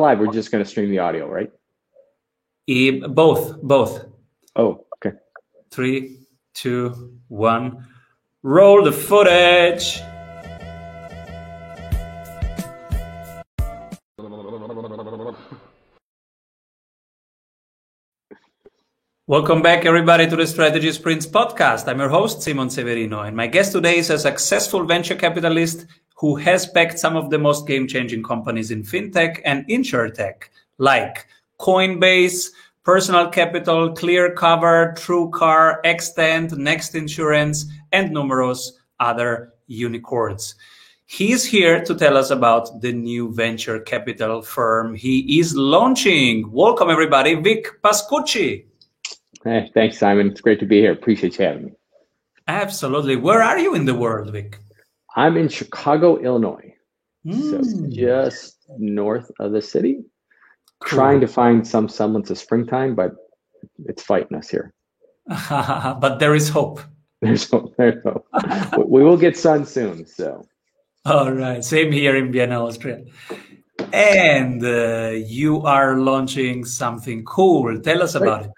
live. We're just going to stream the audio, right? Both. Oh, okay. 3, 2, 1. Roll the footage. Welcome back, everybody, to the Strategy Sprints podcast. I'm your host, Simon Severino, and my guest today is a successful venture capitalist who has backed some of the most game-changing companies in fintech and insurtech, like Coinbase, Personal Capital, Clearcover, TrueCar, Extend, Next Insurance, and numerous other unicorns. He's here to tell us about the new venture capital firm he is launching. Welcome, everybody, Vic Pascucci. Hey, thanks, Simon. It's great to be here. Appreciate you having me. Absolutely. Where are you in the world, Vic? I'm in Chicago, Illinois, so just north of the city. Cool. Trying to find some semblance of springtime, but it's fighting us here. But there is hope. There's hope. We will get sun soon. So. All right. Same here in Vienna, Austria. And you are launching something cool. Tell us about it.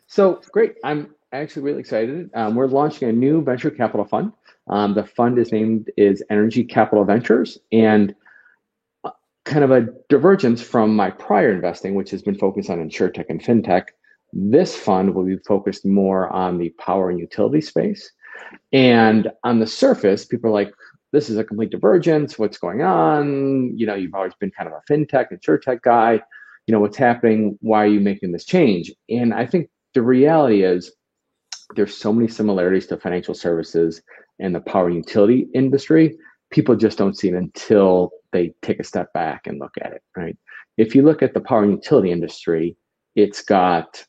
So great. I'm actually really excited. We're launching a new venture capital fund. The fund is Energy Capital Ventures, and kind of a divergence from my prior investing, which has been focused on insurtech and fintech. This fund will be focused more on the power and utility space. And on the surface, people are like, this is a complete divergence. What's going on? You know, you've always been kind of a fintech, insurtech guy. You know, what's happening? Why are you making this change? And I think the reality is there's so many similarities to financial services and the power and utility industry. People just don't see it until they take a step back and look at it, right? If you look at the power and utility industry, it's got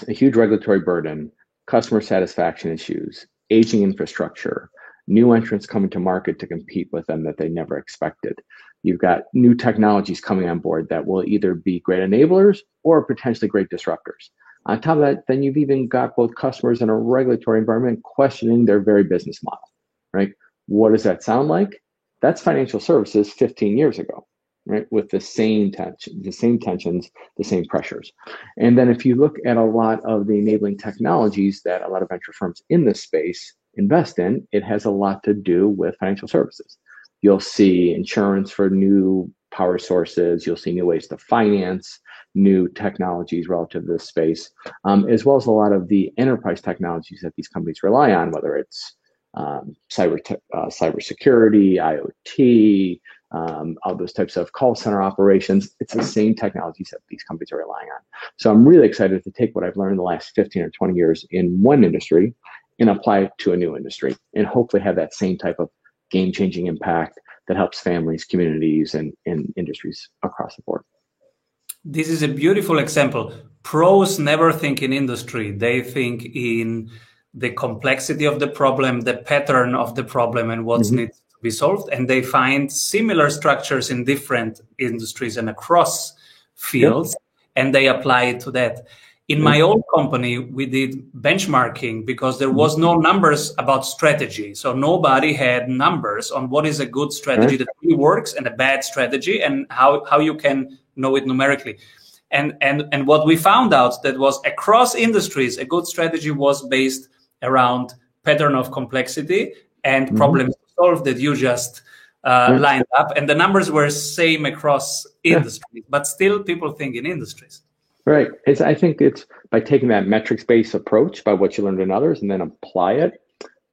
a huge regulatory burden, customer satisfaction issues, aging infrastructure, new entrants coming to market to compete with them that they never expected. You've got new technologies coming on board that will either be great enablers or potentially great disruptors. On top of that, then you've even got both customers in a regulatory environment questioning their very business model, right? What does that sound like? That's financial services 15 years ago, right? With the same tensions, the same pressures. And then if you look at a lot of the enabling technologies that a lot of venture firms in this space invest in, it has a lot to do with financial services. You'll see insurance for new power sources. You'll see new ways to finance, new technologies relative to this space, as well as a lot of the enterprise technologies that these companies rely on, whether it's cybersecurity, IoT, all those types of call center operations. It's the same technologies that these companies are relying on. So I'm really excited to take what I've learned in the last 15 or 20 years in one industry and apply it to a new industry, and hopefully have that same type of game-changing impact that helps families, communities, and industries across the board. This is a beautiful example. Pros never think in industry. They think in the complexity of the problem, the pattern of the problem, and what needs to be solved. And they find similar structures in different industries and across fields, and they apply it to that. In my old company, we did benchmarking because there was no numbers about strategy. So nobody had numbers on what is a good strategy that really works and a bad strategy, and how you can know it numerically. And what we found out that was across industries, a good strategy was based around pattern of complexity and problems to solve that you just lined up. And the numbers were same across industries, but still people think in industries. Right. I think it's by taking that metrics-based approach by what you learned in others and then apply it,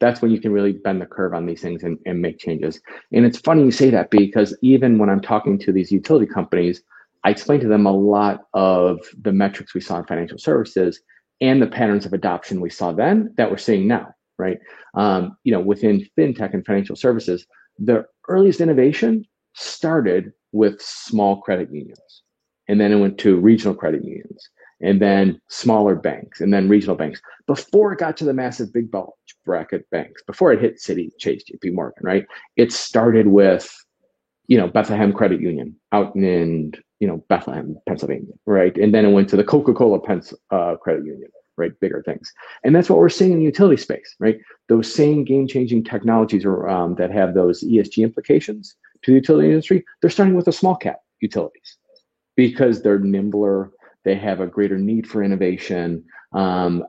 that's when you can really bend the curve on these things and make changes. And it's funny you say that, because even when I'm talking to these utility companies, I explain to them a lot of the metrics we saw in financial services and the patterns of adoption we saw then that we're seeing now, right? Within fintech and financial services, the earliest innovation started with small credit unions. And then it went to regional credit unions, and then smaller banks, and then regional banks, before it got to the massive big bulge bracket banks, before it hit Citi, Chase, JP Morgan, right? It started with, Bethlehem Credit Union out in, Bethlehem, Pennsylvania, right? And then it went to the Coca-Cola Credit Union, right? Bigger things. And that's what we're seeing in the utility space, right? Those same game-changing technologies that have those ESG implications to the utility industry, they're starting with the small cap utilities. because they're nimbler, they have a greater need for innovation,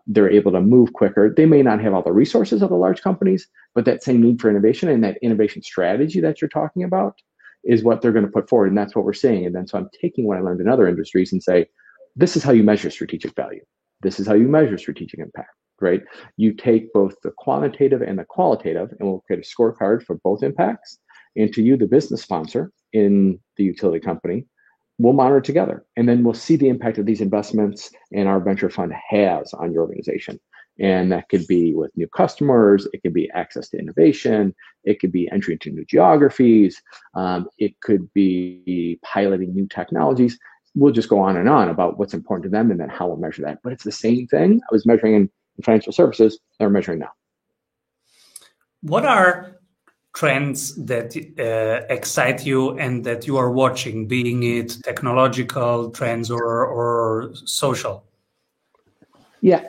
they're able to move quicker. They may not have all the resources of the large companies, but that same need for innovation and that innovation strategy that you're talking about is what they're going to put forward. And that's what we're seeing. And then so I'm taking what I learned in other industries and say, this is how you measure strategic value. This is how you measure strategic impact, right? You take both the quantitative and the qualitative, and we'll create a scorecard for both impacts. And to you, the business sponsor in the utility company, we'll monitor together. And then we'll see the impact of these investments and our venture fund has on your organization. And that could be with new customers, it could be access to innovation, it could be entry into new geographies, it could be piloting new technologies. We'll just go on and on about what's important to them and then how we'll measure that. But it's the same thing I was measuring in financial services that we're measuring now. What are trends that excite you and that you are watching, being it technological trends or social? Yeah,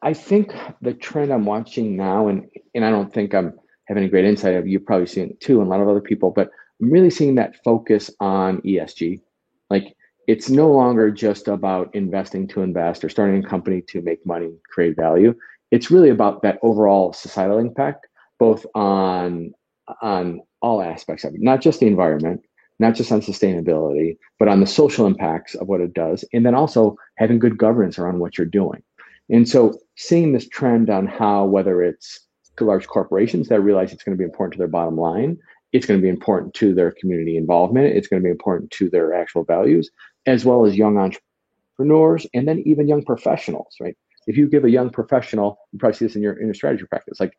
I think the trend I'm watching now, and I don't think I'm having a great insight. You've probably seen it too, and a lot of other people, but I'm really seeing that focus on ESG. Like, it's no longer just about investing to invest or starting a company to make money, create value. It's really about that overall societal impact, both on all aspects of it, not just the environment, not just on sustainability, but on the social impacts of what it does, and then also having good governance around what you're doing. And so seeing this trend on how, whether it's to large corporations that realize it's going to be important to their bottom line, it's going to be important to their community involvement, it's going to be important to their actual values, as well as young entrepreneurs, and then even young professionals, right? If you give a young professional, you probably see this in your strategy practice, like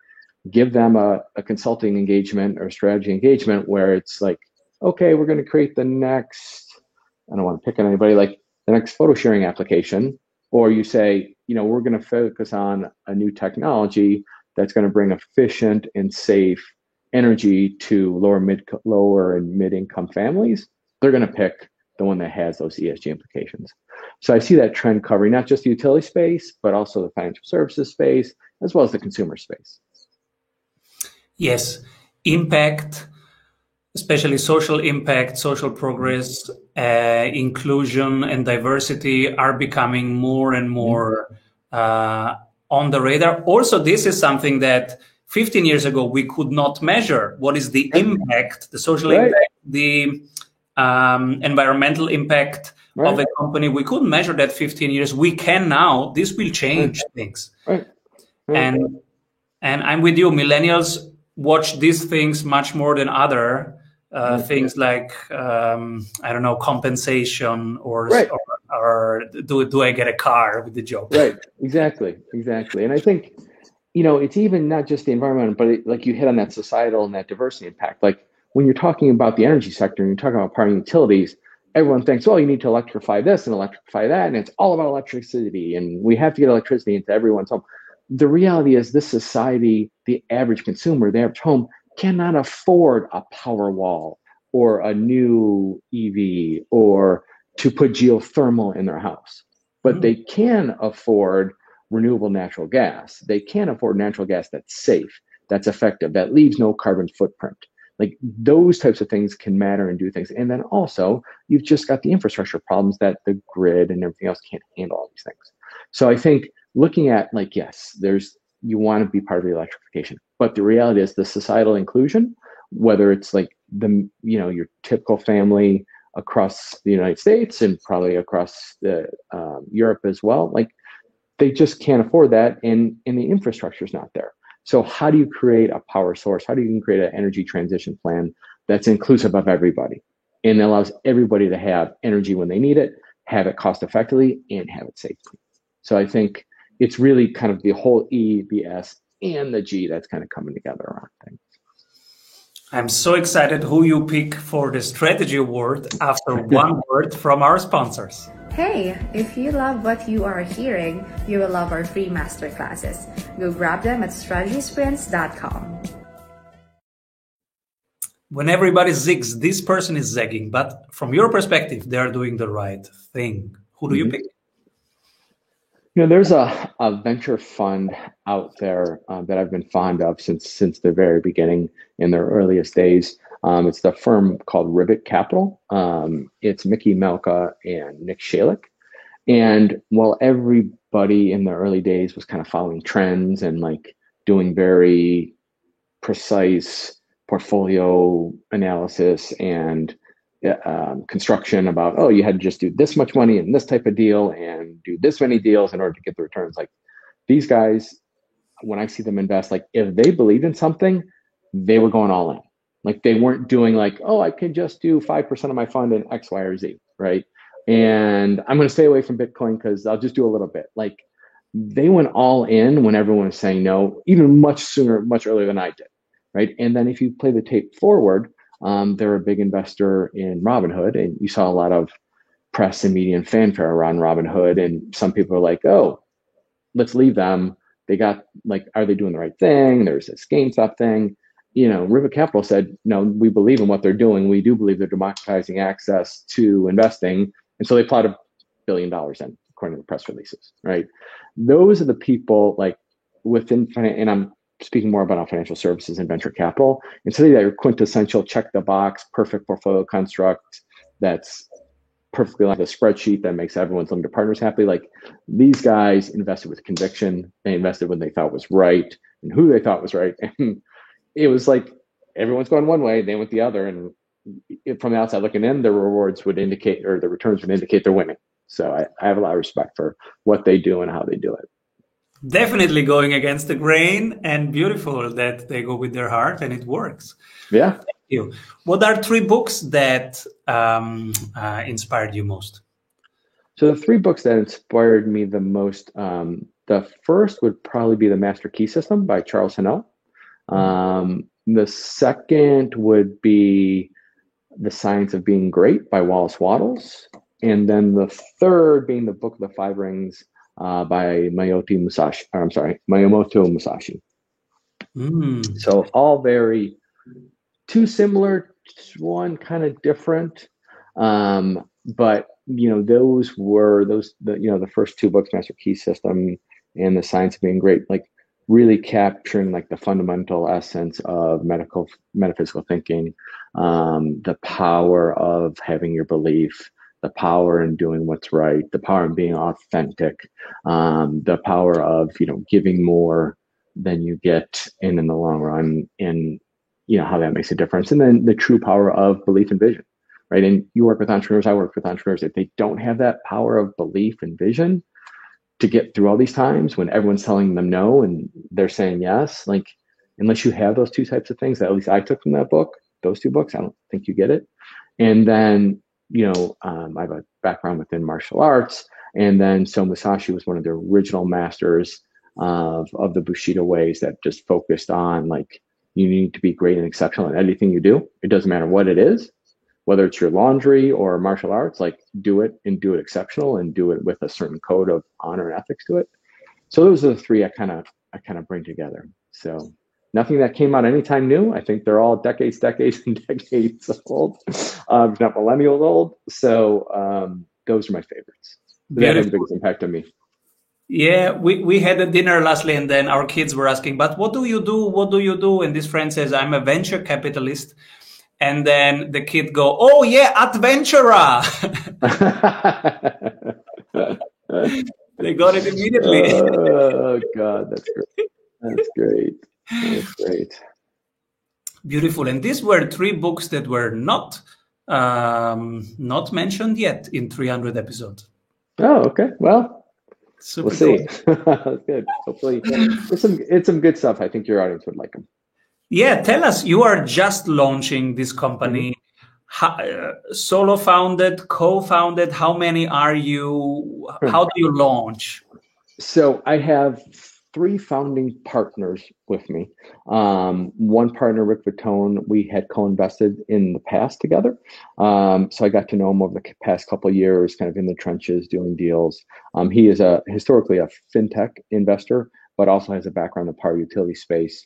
give them a consulting engagement or strategy engagement where it's like, okay, we're going to create the next, I don't want to pick on anybody, like the next photo sharing application. Or you say, we're going to focus on a new technology that's going to bring efficient and safe energy to lower and mid-income families. They're going to pick the one that has those ESG implications. So I see that trend covering not just the utility space, but also the financial services space, as well as the consumer space. Yes, impact, especially social impact, social progress, inclusion and diversity are becoming more and more on the radar. Also, this is something that 15 years ago we could not measure. What is the impact, the social impact, the environmental impact of a company? We couldn't measure that 15 years. We can now. This will change things. And I'm with you. Millennials watch these things much more than other things like I don't know, compensation or do I get a car with the job? Right. Exactly. And I think it's even not just the environment, but like you hit on that societal and that diversity impact. Like when you're talking about the energy sector and you're talking about powering utilities, everyone thinks, oh, you need to electrify this and electrify that, and it's all about electricity, and we have to get electricity into everyone's home. The reality is this society, the average consumer, the average home, cannot afford a power wall or a new EV or to put geothermal in their house. But they can afford renewable natural gas. They can afford natural gas that's safe, that's effective, that leaves no carbon footprint. Like those types of things can matter and do things. And then also, you've just got the infrastructure problems that the grid and everything else can't handle all these things. So I think looking at like, yes, you want to be part of the electrification, but the reality is the societal inclusion, whether it's like your typical family across the United States and probably across Europe as well, like they just can't afford that, and the infrastructure is not there. So how do you create a power source? How do you create an energy transition plan that's inclusive of everybody and allows everybody to have energy when they need it, have it cost effectively, and have it safely? So I think it's really kind of the whole E, the S, and the G that's kind of coming together around things. I'm so excited who you pick for the strategy award after one word from our sponsors. Hey, if you love what you are hearing, you will love our free masterclasses. Go grab them at strategysprints.com. When everybody zigs, this person is zagging, but from your perspective, they are doing the right thing. Who do you pick? There's a venture fund out there that I've been fond of since the very beginning, in their earliest days. It's the firm called Rivet Capital. It's Mickey Malka and Nick Shalik. And while everybody in the early days was kind of following trends and like doing very precise portfolio analysis and construction about, oh, you had to just do this much money in this type of deal and do this many deals in order to get the returns. Like these guys, when I see them invest, like if they believed in something, they were going all in. Like they weren't doing like, oh, I can just do 5% of my fund in X, Y, or Z, right? And I'm going to stay away from Bitcoin because I'll just do a little bit. Like they went all in when everyone was saying no, even much sooner, much earlier than I did, right? And then if you play the tape forward, they're a big investor in Robinhood, and you saw a lot of press and media and fanfare around Robinhood, and some people are like, oh, let's leave them. They got like, are they doing the right thing? There's this GameStop thing. You know, Rivet Capital said, no, we believe in what they're doing. We do believe they're democratizing access to investing. And so they plot $1 billion in, according to the press releases, right? Those are the people like within, and I'm speaking more about financial services and venture capital, and so they're quintessential check the box, perfect portfolio construct that's perfectly like a spreadsheet that makes everyone's limited partners happy. Like these guys invested with conviction. They invested when they thought was right and who they thought was right. And it was like everyone's going one way, they went the other. And from the outside looking in, the rewards would indicate, or the returns would indicate they're winning. So I have a lot of respect for what they do and how they do it. Definitely going against the grain, and beautiful that they go with their heart and it works. Yeah. Thank you. What are 3 books that inspired you most? So the 3 books that inspired me the most, the first would probably be The Master Key System by Charles Haanel. The second would be The Science of Being Great by Wallace Wattles. And then the third being the Book of the 5 Rings by Miyamoto Musashi. So all very, 2 similar, 1 kind of different. But you know, those were the first 2 books, Master Key System and The Science of Being Great, like really capturing like the fundamental essence of metaphysical thinking, the power of having your belief, the power in doing what's right, the power in being authentic, the power of, you know, giving more than you get in the long run, and, you know, how that makes a difference. And then the true power of belief and vision, right? And you work with entrepreneurs, I work with entrepreneurs. If they don't have that power of belief and vision to get through all these times when everyone's telling them no and they're saying yes, like, unless you have those 2 types of things that at least I took from that book, those 2 books, I don't think you get it. And then, you know, I have a background within martial arts. And then so Musashi was one of the original masters of the Bushido ways that just focused on like, you need to be great and exceptional in anything you do. It doesn't matter what it is, whether it's your laundry or martial arts, like do it and do it exceptional and do it with a certain code of honor and ethics to it. So those are the 3 I kind of bring together. So nothing that came out anytime new. I think they're all decades and decades old, if not millennials old. So those are my favorites. That had the biggest impact on me. Yeah, we had a dinner lastly, and then our kids were asking, but what do you do? What do you do? And this friend says, I'm a venture capitalist. And then the kid go, oh yeah, adventurer. They got it immediately. Oh God, that's great. That's great. That's great. Beautiful. And these were 3 books that were not mentioned yet in 300 episodes. Oh, okay. Well, super we'll see. That's good. Hopefully, it's some good stuff. I think your audience would like them. Yeah, tell us. You are just launching this company. Solo founded, co-founded. How many are you? How do you launch? So I have 3 founding partners with me. One partner, Rick Vitone, we had co-invested in the past together. So I got to know him over the past couple of years, kind of in the trenches doing deals. He is historically a fintech investor, but also has a background in the power utility space.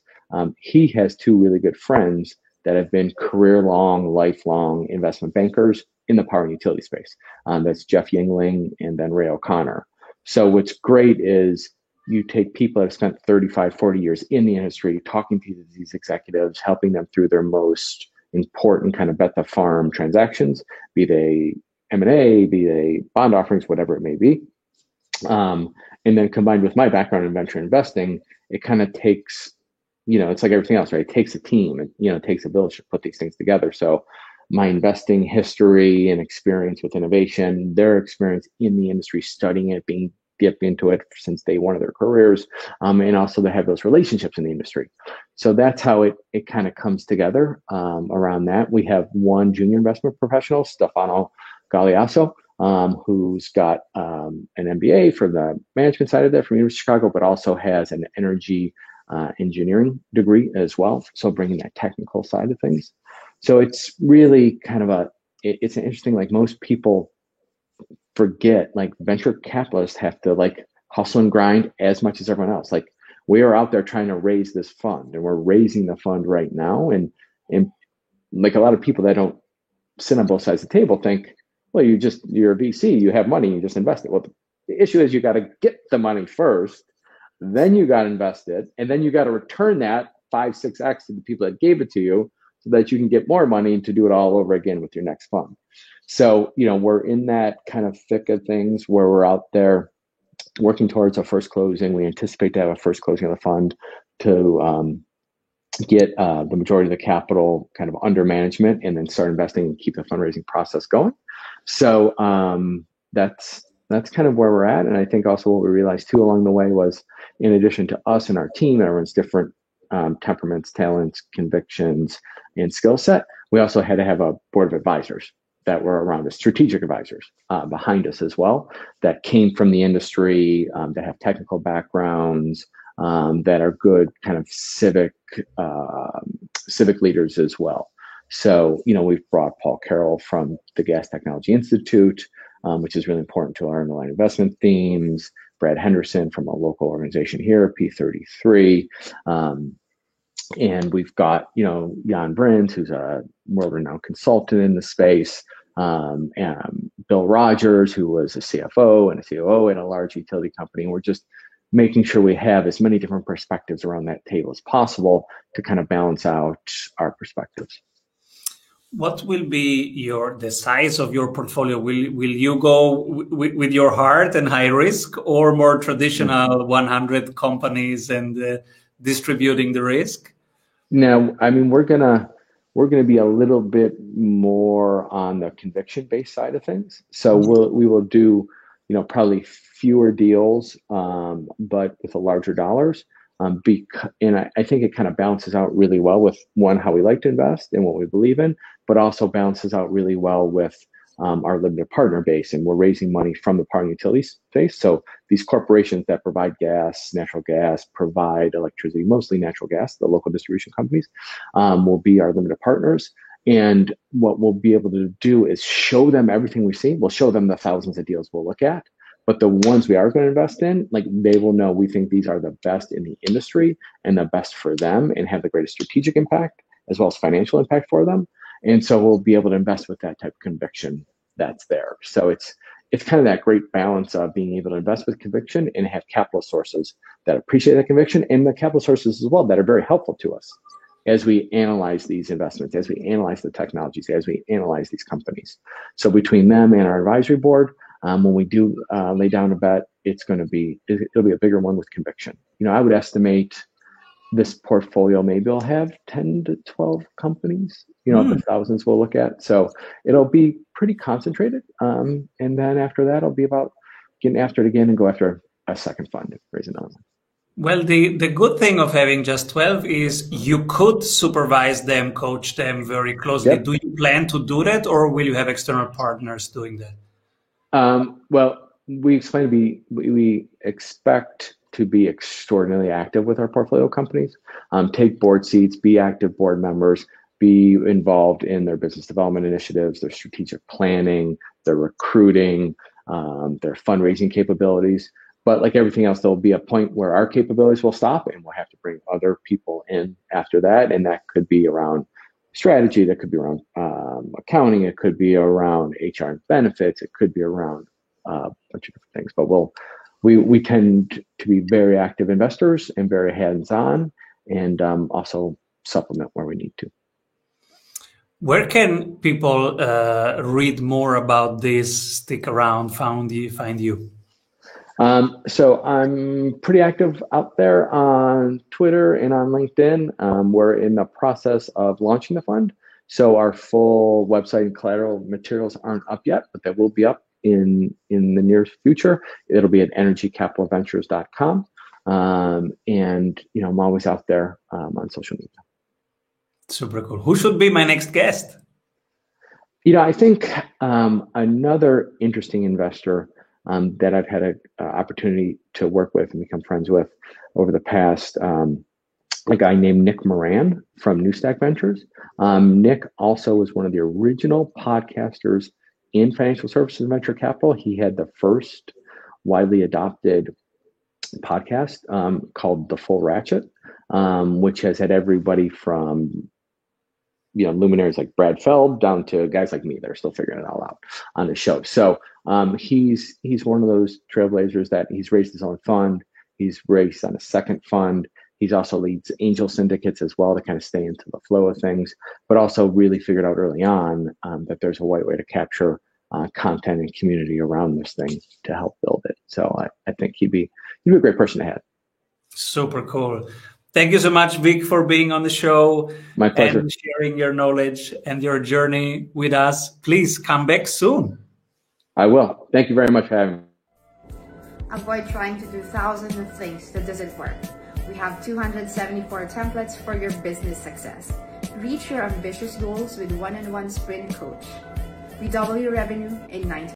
He has 2 really good friends that have been career-long, lifelong investment bankers in the power and utility space. That's Jeff Yingling and then Ray O'Connor. So what's great is you take people that have spent 35, 40 years in the industry, talking to these executives, helping them through their most important kind of bet the farm transactions, be they M&A, be they bond offerings, whatever it may be. And then combined with my background in venture investing, it kind of takes, it's like everything else, right? It takes a team, and it takes a village to put these things together. So my investing history and experience with innovation, their experience in the industry, studying it, being dipped into it since day one of their careers, and also they have those relationships in the industry. So that's how it kind of comes together around that. We have one junior investment professional, Stefano Galeasso, who's got an MBA from the management side of that from University of Chicago, but also has an energy engineering degree as well. So bringing that technical side of things. So it's really kind of it's an interesting, like most people forget, like venture capitalists have to like hustle and grind as much as everyone else. Like we are out there trying to raise this fund, and we're raising the fund right now. And like a lot of people that don't sit on both sides of the table think, well, you're a VC, you have money, you just invest it. Well, the issue is you got to get the money first, then you got to invest it, and then you got to return that 5-6x to the people that gave it to you so that you can get more money to do it all over again with your next fund. So, we're in that kind of thick of things where we're out there working towards a first closing. We anticipate to have a first closing of the fund to get the majority of the capital kind of under management and then start investing and keep the fundraising process going. So that's kind of where we're at. And I think also what we realized too along the way was, in addition to us and our team, everyone's different temperaments, talents, convictions, and skill set, we also had to have a board of advisors that were around us, strategic advisors behind us as well, that came from the industry, that have technical backgrounds, that are good kind of civic leaders as well. So, we've brought Paul Carroll from the Gas Technology Institute, which is really important to our underlying investment themes. Brad Henderson from a local organization here, P33. And we've got, Jan Brins, who's a world-renowned consultant in the space, and Bill Rogers, who was a CFO and a COO at a large utility company. And we're just making sure we have as many different perspectives around that table as possible to kind of balance out our perspectives. What will be the size of your portfolio? Will you go with your heart and high risk, or more traditional 100 companies and distributing the risk? No, I mean, we're gonna be a little bit more on the conviction-based side of things. So we will do, probably fewer deals, but with larger dollars. And I think it kind of balances out really well with one, how we like to invest and what we believe in, but also balances out really well with our limited partner base. And we're raising money from the power and utilities space. So these corporations that provide gas, natural gas, provide electricity, mostly natural gas, the local distribution companies, will be our limited partners. And what we'll be able to do is show them everything we see. We'll show them the thousands of deals we'll look at. But the ones we are going to invest in, like, they will know we think these are the best in the industry and the best for them and have the greatest strategic impact as well as financial impact for them. And so we'll be able to invest with that type of conviction that's there. So it's kind of that great balance of being able to invest with conviction and have capital sources that appreciate that conviction, and the capital sources as well that are very helpful to us as we analyze these investments, as we analyze the technologies, as we analyze these companies. So between them and our advisory board, when we do lay down a bet, it'll be a bigger one with conviction. I would estimate this portfolio maybe will have 10 to 12 companies, the thousands we'll look at. So it'll be pretty concentrated. And then after that, it'll be about getting after it again and go after a second fund and raise another one. Well, the good thing of having just 12 is you could supervise them, coach them very closely. Yep. Do you plan to do that, or will you have external partners doing that? Well, we expect to be extraordinarily active with our portfolio companies, take board seats, be active board members, be involved in their business development initiatives, their strategic planning, their recruiting, their fundraising capabilities. But like everything else, there'll be a point where our capabilities will stop and we'll have to bring other people in after that. And that could be around strategy, that could be around accounting, it could be around HR and benefits, it could be around a bunch of different things. But we tend to be very active investors and very hands-on, and also supplement where we need to. Where can people read more about this, stick around, find you? So I'm pretty active out there on Twitter and on LinkedIn. We're in the process of launching the fund. So our full website and collateral materials aren't up yet, but they will be up in the near future. It'll be at energycapitalventures.com. And, I'm always out there on social media. Super cool. Who should be my next guest? I think another interesting investor that I've had an opportunity to work with and become friends with over the past, a guy named Nick Moran from Newstack Ventures. Nick also was one of the original podcasters in financial services and venture capital. He had the first widely adopted podcast called The Full Ratchet, which has had everybody from luminaries like Brad Feld down to guys like me that are still figuring it all out on the show. So he's one of those trailblazers that he's raised his own fund. He's raised on a second fund. He's also leads angel syndicates as well to kind of stay into the flow of things, but also really figured out early on that there's a right way to capture content and community around this thing to help build it. So I think he'd be a great person to have. Super cool. Thank you so much, Vic, for being on the show. My pleasure. And sharing your knowledge and your journey with us. Please come back soon. I will. Thank you very much for having me. Avoid trying to do thousands of things that doesn't work. We have 274 templates for your business success. Reach your ambitious goals with one-on-one sprint coach. We double your revenue in 90